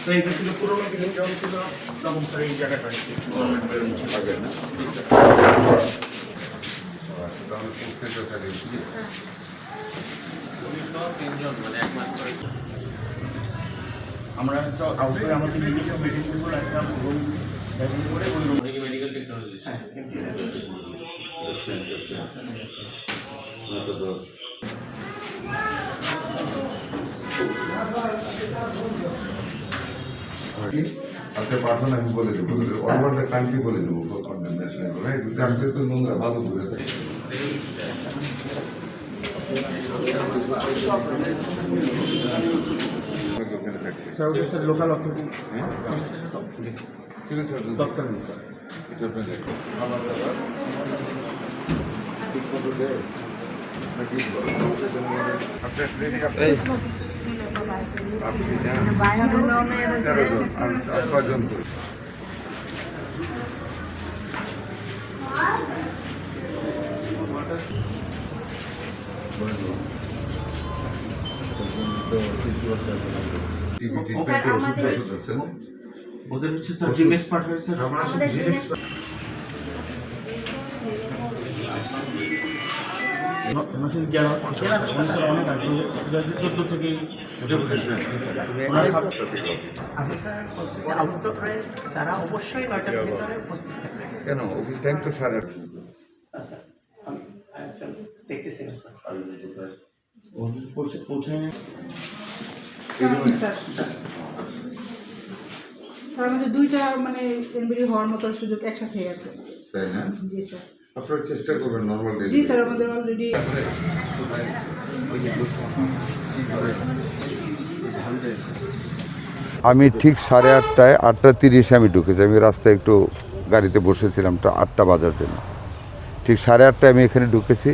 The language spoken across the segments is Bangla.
তো এটা ছিল পুরোনো বিল্ডিং যখন ছিল তখন স্যার এই জায়গাটা আগে না আমরা তো আউটডোরে আমাদের নিজস্ব মেডিসিনগুলো একটা রুম করে ওই রুম মেডিকেল টেকনোলজি আপনি পাঠান আমি বলে দেবো অল ওভার দ্য কান্ট্রি বলে দেবো আমি তো নোংরা ভালো করে থাকি স্যার লোকাল অথরিটি তৎকালীন স্যার এটা আপনি দেখুন আমার দাদা ঠিক মতো দেয় নাকি আপনি যান 13 জন আর 6 জন করে ওদের হচ্ছে স্যার জিম এক্সপার্ট হয়েছে আমরা আসলে জিম এক্সপার্ট মেশিন যারা অনেক আগে 2014 থেকে তারা অবশ্যই 9টার ভিতরে উপস্থিত থাকবে। কেন অফিস টাইম তো 8:30 দেখতেছি না স্যার পৌঁছায় আমাদের দুইটা মানে এমবিডি হওয়ার মতো সুযোগ একসাথে হয়ে গেছে। তাই না জি স্যার। আপনারা চেষ্টা করবেন নর্মাল ডে জি স্যার আমাদের অলরেডি আমি ঠিক 8:30টায় 8:30 আমি ঢুকেছি আমি রাস্তায় একটু গাড়িতে বসেছিলাম 8টা বাজার জন্য ঠিক 8:30টায় আমি এখানে ঢুকেছি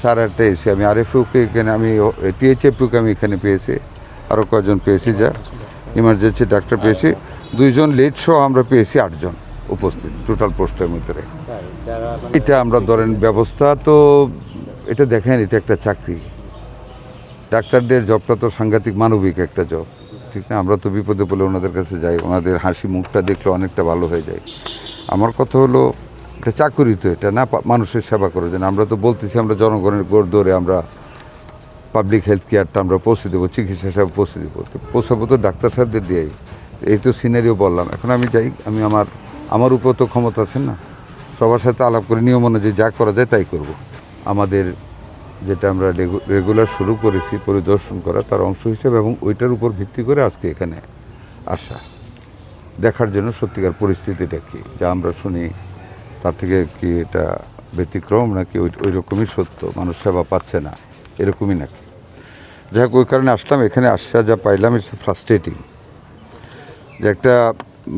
8:30টায় এসে আমি আরএফওকে এখানে আমি টিএইচএফকে আমি এখানে পেয়েছি আরও কয়েকজন পেয়েছি যা ইমার্জেন্সি ডাক্তার পেয়েছি 2 জন লেট সহ আমরা পেয়েছি 8 জন উপস্থিত টোটাল পোস্টের ভিতরে এটা আমরা ধরেন ব্যবস্থা তো এটা দেখেন এটা একটা চাকরি ডাক্তারদের জবটা তো সাংঘাতিক মানবিক একটা জব ঠিক না আমরা তো বিপদে পড়লে ওনাদের কাছে যাই ওনাদের হাসি মুখটা দেখলে অনেকটা ভালো হয়ে যায় আমার কথা হলো এটা চাকুরি তো এটা না মানুষের সেবা করে যেন আমরা তো বলতেছি আমরা জনগণের গোড় ধরে আমরা পাবলিক হেলথ কেয়ারটা আমরা পৌঁছে দেবো চিকিৎসা সেবা পৌঁছে দেবো তো পৌঁছাবো তো ডাক্তার সাহেবদের দিয়েই এই তো সিনারিও বললাম এখন আমি যাই আমি আমার উপর তো ক্ষমতা আছে না সবার সাথে আলাপ করে নিয়ম অনুযায়ী যা করা যায় তাই করব আমাদের যেটা আমরা রেগুলার শুরু করেছি পরিদর্শন করা তার অংশ হিসেবে এবং ওইটার উপর ভিত্তি করে আজকে এখানে আসা দেখার জন্য সত্যিকার পরিস্থিতিটা কী যা আমরা শুনি তার থেকে কি এটা ব্যতিক্রম নাকি ওই রকমই সত্য মানুষ সেবা পাচ্ছে না এরকমই নাকি যাই হোক ওই কারণে আসলাম এখানে আসা যা পাইলাম ইটস ফ্রাস্ট্রেটিং যে একটা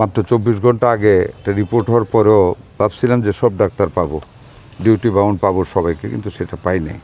মাত্র 24 ঘন্টা আগে একটা রিপোর্ট হওয়ার পরেও ভাবছিলাম যে সব ডাক্তার পাবো ডিউটি বাউন্ড পাবো সবাইকে কিন্তু সেটা পাই নাই